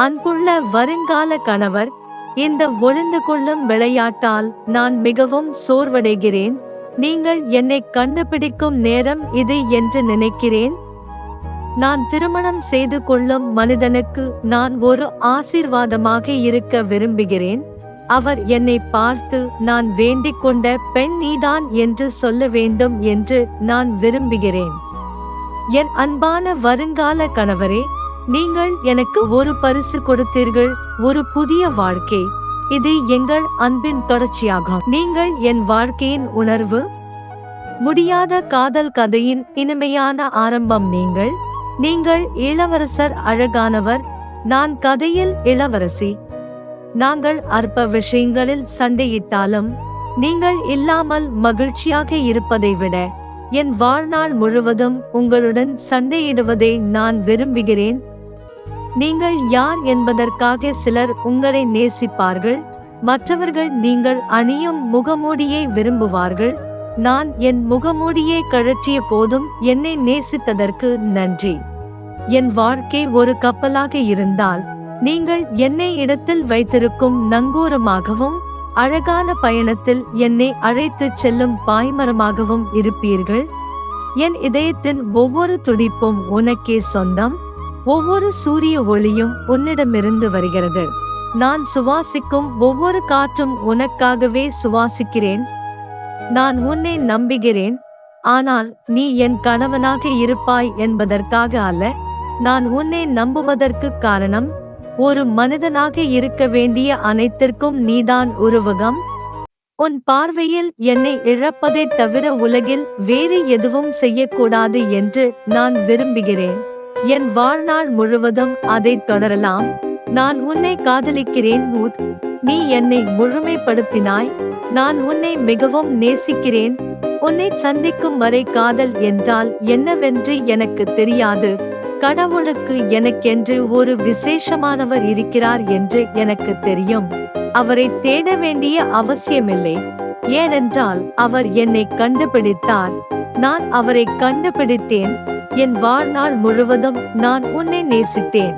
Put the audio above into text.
அன்புள்ள வருங்கால கணவர், இந்த ஒளிந்து கொள்ளும் விளையாட்டால் நான் மிகவும் சோர்வடைகிறேன். நீங்கள் என்னை கண்டுபிடிக்கும் நேரம் இது என்று நினைக்கிறேன். நான் திருமணம் செய்து கொள்ளும் மனிதனுக்கு நான் ஒரு ஆசீர்வாதமாக இருக்க விரும்புகிறேன். அவர் என்னை பார்த்து நான் வேண்டிக் கொண்ட பெண் நீதான் என்று சொல்ல வேண்டும் என்று நான் விரும்புகிறேன். என் அன்பான வருங்கால கணவரே, நீங்கள் எனக்கு ஒரு பரிசு கொடுத்தீர்கள், ஒரு புதிய வாழ்க்கை. இது எங்கள் அன்பின் தொடர்ச்சியாகும். நீங்கள் என் வாழ்க்கையின் உணர்வு, முடியாத காதல் கதையின் இனிமையான ஆரம்பம். நீங்கள் இளவரசர், அழகானவர், நான் கதையில் இளவரசி. நாங்கள் அற்ப விஷயங்களில் சண்டையிட்டாலும் நீங்கள் இல்லாமல் மகிழ்ச்சியாக இருப்பதை விட என் வாழ்நாள் முழுவதும் உங்களுடன் சண்டையிடுவதை நான் விரும்புகிறேன். நீங்கள் யார் என்பதற்காக சிலர் உங்களை நேசிப்பார்கள், மற்றவர்கள் நீங்கள் அணியும் முகமூடியை விரும்புவார்கள். நான் என் முகமூடியை கழற்றிய போதும் என்னை நேசித்ததற்கு நன்றி. என் வாழ்க்கை ஒரு கப்பலாக இருந்தால் நீங்கள் என்னை இடத்தில் வைத்திருக்கும் நங்கூரமாகவும், அழகான பயணத்தில் என்னை அழைத்துச் செல்லும் பாய்மரமாகவும் இருப்பீர்கள். என் இதயத்தின் ஒவ்வொரு துடிப்பும் உனக்கே சொந்தம். ஒவ்வொரு சூரிய ஒளியும் உன்னிடமிருந்து வருகிறது. நான் சுவாசிக்கும் ஒவ்வொரு காற்றும் உனக்காகவே சுவாசிக்கிறேன். நான் உன்னை நம்புகிறேன், ஆனால் நீ என் கணவனாக இருப்பாய் என்பதற்காக அல்ல. நான் உன்னை நம்புவதற்கு காரணம், ஒரு மனிதனாக இருக்க வேண்டிய அனைத்திற்கும் நீதான் உருவகம். உன் பார்வையில் என்னை இழப்பதை தவிர உலகில் வேறு எதுவும் செய்யக்கூடாது என்று நான் விரும்புகிறேன். என் வாழ்நாள் முழுவதும் அதை தொடரலாம். நான் உன்னை காதலிக்கிறேன் வூட். நீ என்னை முழுமைப்படுத்தினாய். நான் உன்னை மிகவும் நேசிக்கிறேன். உன்னை சந்திக்கும் வரை காதல் என்றால் என்னவென்று எனக்கு தெரியாது. கடவுளுக்கு எனக்கென்று ஒரு விசேஷமானவர் இருக்கிறார் என்று எனக்கு தெரியும். அவரை தேட வேண்டிய அவசியமில்லை, ஏனென்றால் அவர் என்னை கண்டுபிடித்தார். நான் அவரை கண்டுபிடித்தேன். என் வாழ்நாள் முழுவதும் நான் உன்னை நேசித்தேன்.